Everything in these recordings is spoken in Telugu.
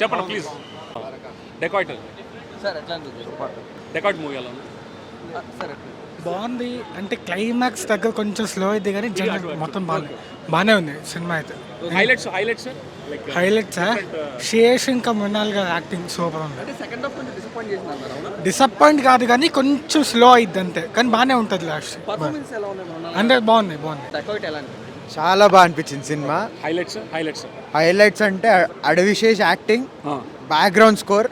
చెప్పండి ప్లీజ్. డెకాయిట్ సార్ ఎట్లా అనిపించింది? డెకాయిట్ మూవీ ఎలా ఉంది? సార్ బాగుంది అంటే క్లైమాక్స్ దగ్గర కొంచెం స్లో అయితే కానీ జనరల్ మొత్తం బాగానే ఉంది సినిమా అయితే. హైలైట్స్ లైక్ హైలైట్స్ శేష్ ఇంకా మృణాల్ గారి యాక్టింగ్ సూపర్ ఉంది. అంటే సెకండ్ హాఫ్ కొంచెం డిసప్పాయింట్ చేసింది అన్నారు, అవునా? డిసప్పాయింట్ కాదు కానీ కొంచెం స్లో అయింది అంతే, కానీ బాగానే ఉంటుంది లాస్ట్. పర్ఫార్మెన్స్ ఎలా ఉంది? అంటే బాగుంది. డెకాయిట్ ఎలా అనిపించింది? చాలా బాగా అనిపించింది సినిమా. హైలైట్స్ హైలైట్స్ అంటే Adivi Sesh acting, background score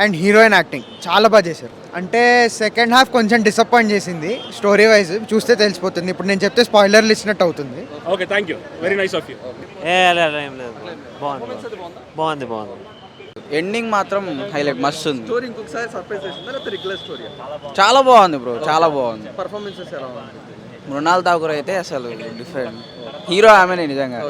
and heroine acting చాలా బాగా చేశారు. అంటే సెకండ్ హాఫ్ కొంచెం డిసప్పాయింట్ చేసింది స్టోరీ వైజ్, చూస్తే తెలిసిపోతుంది. ఇప్పుడు నేను చెప్తే స్పాయిలర్లు ఇచ్చినట్టు అవుతుంది. Okay, thank you, very nice of you. బాగుంది. ఎండింగ్ మాత్రం హైలైట్ మస్తు ఉంది. స్టోరీ ఇంకొకసారి సర్ప్రైజ్ చేసిందా లేకపోతే రెగ్యులర్ స్టోరీ? చాలా బాగుంది బ్రో, చాలా బాగుంది. పర్ఫార్మెన్సెస్ ఎలా ఉంది? మృణాల్ ఠాకూర్ అయితే అసలు డిఫరెంట్ హీరో, ఆమెనే నిజంగా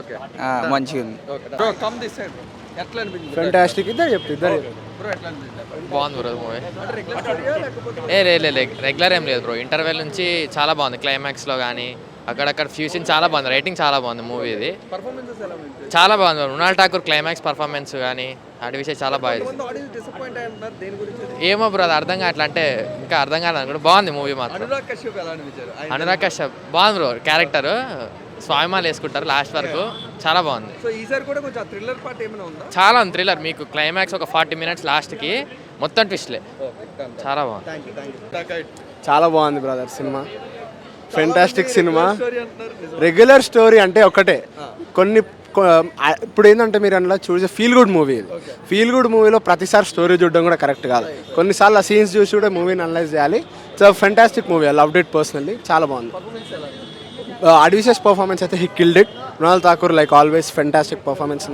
మంచిగా ఉంది. బ్రో కమ్ దిస్ సైడ్, ఎట్లా అనిపించింది? ఫెంటాస్టిక్. ఇద్దరు ఇద్దరు బ్రో ఎట్లా అనిపించింది? బాగుంది బ్రో మూవీ. అంటే రెగ్యులర్ స్టోరీయా లేకపోతే రెగ్యులర్ ఏం లేదు బ్రో. ఇంటర్వెల్ నుంచి చాలా బాగుంది. క్లైమాక్స్లో కానీ అక్కడక్కడ ఫ్యూషన్ చాలా బాగుంది. రైటింగ్ చాలా బాగుంది మూవీ ఇది. పర్ఫార్మెన్సెస్ ఎలా ఉంది? చాలా బాగుంది. మృణాల్ ఠాకూర్ క్లైమాక్స్ పర్ఫార్మెన్స్ కానీ అటు విషయం చాలా బాగుంది. కొంతమంది ఆడియన్స్ డిసప్పాయింట్ అయ్యారు, దేని గురించి? ఏమో బ్రో, అది అర్థం కావట్లే. అంటే ఇంకా అర్థం కాలేదు కూడా. బాగుంది మూవీ మాత్రం. అనురాగ్ కశ్యప్ ఎలా అనిపించారు? అనురాగ్ కశ్యప్ బాగుంది బ్రో. క్యారెక్టర్ స్వామిమాలు వేసుకుంటారు లాస్ట్ వరకు, చాలా బాగుంది. సో ఈసారి కూడా కొంచెం థ్రిల్లర్ పార్ట్ ఏమైనా ఉందా? చాలా ఉంది థ్రిల్లర్. మీకు క్లైమాక్స్ ఒక 40 minutes లాస్ట్కి మొత్తం ట్విస్ట్లే. చాలా బాగుంది. చాలా బాగుంది brother cinema. Fantastic cinema. Story అంటున్నారు. రెగ్యులర్ స్టోరీ అంటే ఒకటే. కొన్ని ఇప్పుడు ఏంటంటే మీరు అందులో చూసే ఫీల్ గుడ్ మూవీ ఇది. ఫీల్ గుడ్ మూవీలో ప్రతిసారి స్టోరీ చూడడం కూడా కరెక్ట్ కాదు. కొన్నిసార్లు ఆ సీన్స్ చూసి కూడా మూవీని అనలైజ్ చేయాలి. So fantastic movie, I loved it personally. చాలా బాగుంది. అడ్విషియస్ పర్ఫార్మెన్స్ అయితే he killed it. Mrunal Thakur like always fantastic performance.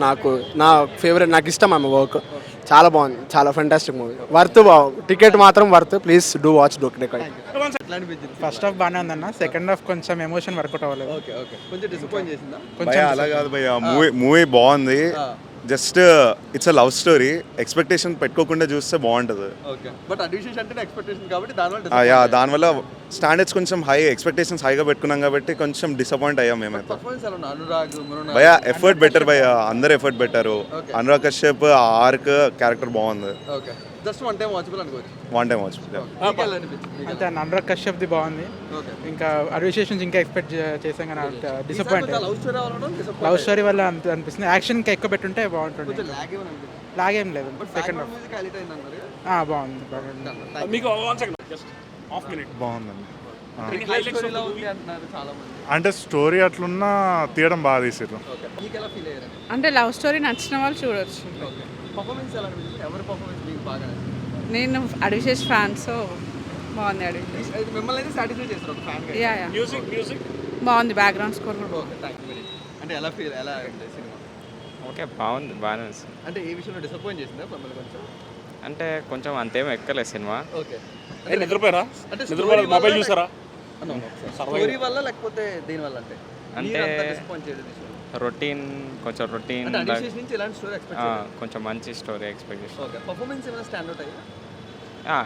నా ఫేవరెట్, నాకు ఇష్టం ఆమె వర్క్. చాలా బాగుంది, చాలా ఫెంటాస్టిక్ మూవీ. వర్త్. టికెట్ మాత్రం worth. Please do watch Dacoit. ఎట్లా అనిపించింది? ఫస్ట్ హాఫ్ బాగానే ఉందన్న, సెకండ్ హాఫ్ కొంచెం ఎమోషన్ వర్కౌట్ అవ్వలేదు. ఓకే కొంచెం డిసప్పాయింట్ చేసిందా? భయ్యా అలా కాదు భయ్యా, మూవీ బాగుంది. Just it's a love story. Expectation పెట్టుకోకుండా చూస్తే బాగుంటుంది. ఓకే బట్ అడ్విషన్స్ అంటే ఎక్స్పెక్టేషన్ కాబట్టి దానివల్ల స్టాండర్డ్స్ కొంచెం హై, ఎక్స్పెక్టేషన్స్ హైగా పెట్టుకున్నాం కాబట్టి కొంచెం డిసప్పాయింట్ అయ్యాం మేమైతే. పర్ఫార్మెన్స్ ఎలా ఉంది? అనురాగ్, మృణాల్ భయ్యా ఎఫర్ట్ బెటర్ భయ్యా, అందరు ఎఫర్ట్ పెట్టారు. అనురాగ్ కశ్యప్ ఆర్క్ క్యారెక్టర్ బాగుంది. Okay just one time watchable అనుకోవచ్చు. One time watch. మీకు ఎలా అనిపించింది? అంతే, అనురాగ్ కశ్యప్ది బాగుంది. ఓకే ఇంకా అడ్విషేషన్స్ ఇంకా ఎక్స్పెక్ట్ చేసాం కానీ డిసప్పాయింట్. లవ్ స్టోరీ అవ్వడం లవ్ స్టోరీ వల్ల అనిపిస్తుంది. యాక్షన్ ఇంకా ఎక్కువ పెట్టుంటే బాగుంటుంది. కొంచెం లాగ్ ఏమని అనిపించింది? లాగేం లేదు. సెకండ్ హాఫ్ మ్యూజిక్ హైలైట్ అయింది అన్నారు. బాగుంది. మీకు 1 second, జస్ట్ హాఫ్ మినిట్. బాగుందండి. స్టోరీలో ఉంది అంటున్నారు చాలా మంది. అంటే స్టోరీ అట్లున్నా తీయడం బాగా తీసారు. ఓకే మీకు ఎలా ఫీల్ అయ్యారు? అంటే లవ్ స్టోరీ నచ్చిన వాళ్ళు చూడొచ్చు. ఓకే పర్ఫార్మెన్స్ ఎలా అనిపించింది? ఎవరి పర్ఫార్మెన్స్ మీకు బాగా నచ్చింది? నేను అడ్విషేష్ ఫ్యాన్, సో బాగుంది అడ్విషేష్. అయితే మిమ్మల్ని అయితే సాటిస్ఫై చేస్తారు ఒక ఫ్యాన్ గా. యా మ్యూజిక్ బాగుంది. బ్యాక్గ్రౌండ్ స్కోర్ కూడా బాగుంది. Okay thank you very much. అంటే ఎలా ఉంది సినిమా? ఓకే బాగుంది, బాగానే ఉంది. అంటే ఏ విషయంలో డిసప్పాయింట్ చేసిందా మిమ్మల్ని కొంచెం? అంటే కొంచెం అంతేం ఎక్కలేదు సినిమా. ఓకే నిద్రపోయారా? అంటే నిద్రపోయారా? మొబైల్ చూసారా? స్టోరీ వల్ల లేకపోతే దేని వల్ల? అంటే అంటే మీరు అంత డిసప్పాయింట్ చేయలేదు ఈ story? రొటీన్, కొంచెం రొటీన్, అంటే అడ్విషన్స్ నుంచి ఎలాంటి స్టోరీ ఎక్స్పెక్ట్ చేయలేదు. కొంచెం మంచి స్టోరీ ఎక్స్పెక్ట్ చేస్తాను. ఓకే పర్ఫార్మెన్స్ ఏమైనా స్టాండ్ అవుట్ అయ్యా?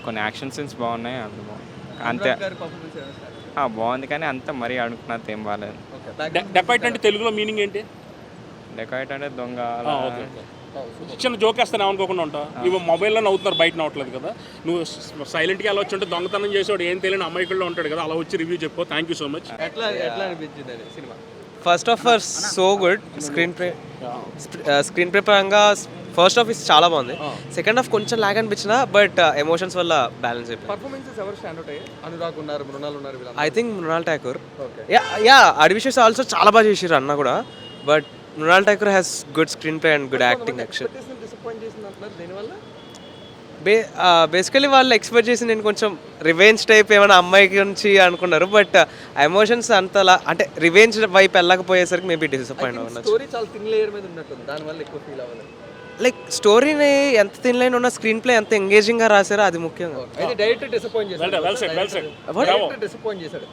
కొన్ని యాక్షన్ సీన్స్ బాగున్నాయి, అంత బాగుంది అంతే. అనురాగ్ గారి పర్ఫార్మెన్స్ ఏమైనా stand out? బాగుంది కానీ అంత మరీ అనుకున్నది ఏం బాగాలేదు. ఓకే డెకాయిట్ అంటే తెలుగులో మీనింగ్ ఏంటి? డెకాయిట్ అంటే దొంగ. ఓకే చిన్న జోక్ వేస్తాను అనుకోకుండా ఉంటా. ఇవి మొబైల్లో నవ్వుతున్నారు, బయట నవ్వట్లేదు కదా. నువ్వు సైలెంట్గా అలా వచ్చి ఉంటే దొంగతనం చేసేవాడు ఏం తెలియని అమ్మాయికుల్లో ఉంటాడు కదా, అలా వచ్చి రివ్యూ చెప్పు. Thank you so much. ఎట్లా అనిపించింది అది సినిమా? First of all so good. Screenplay పరంగా ఫస్ట్ హాఫ్ ఇస్ చాలా బాగుంది. సెకండ్ హాఫ్ కొంచెం లాగ్ అనిపించిన, బట్ ఎమోషన్స్ వల్ల బ్యాలెన్స్ అయిపోయింది. పర్ఫార్మెన్సెస్ ఎవరు స్టాండ్ అవుట్ అయ్యాయి? అనురాగ్ ఉన్నారు, మృణాల్ ఉన్నారు, I think Mrunal Thakur. Okay yeah అడ్విషియస్ ఆల్సో చాలా బాగా చేసారు అన్న కూడా, but Mrunal Thakur has good screenplay and good acting. Actual disappoint చేసింది అంటున్నారు, దేనివల్ల? బేసికలీ వాళ్ళు ఎక్స్పెక్ట్ చేసి నేను కొంచెం రివెంజ్ టైప్ ఏమైనా అమ్మాయికి నుంచి అనుకున్నారు, బట్ ఎమోషన్స్ అంతలా అంటే రివెంజ్ వైపు వెళ్ళకపోయేసరికి మేబీ డిసప్పాయింట్ అవ్వచ్చు. స్టోరీ చాలా థిన్ లేయర్ మీద ఉన్నట్టుంది, దానివల్ల ఎక్కువ ఫీల్ అవ్వాలి. లైక్ స్టోరీని ఎంత థిన్ లైన్ ఉన్న స్క్రీన్ ప్లే ఎంత ఎంగేజింగ్గా రాశారో అది ముఖ్యంగా. అయితే డైరెక్టర్ డిసప్పాయింట్ చేశాడు. డైరెక్టర్ డిసప్పాయింట్ చేశాడు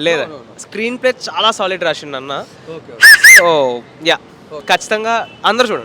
లేదా? స్క్రీన్ ప్లే చాలా సాలిడ్ రాసిండు అన్న. ఓకే సో యా ఖచ్చితంగా అందరూ చూడండి.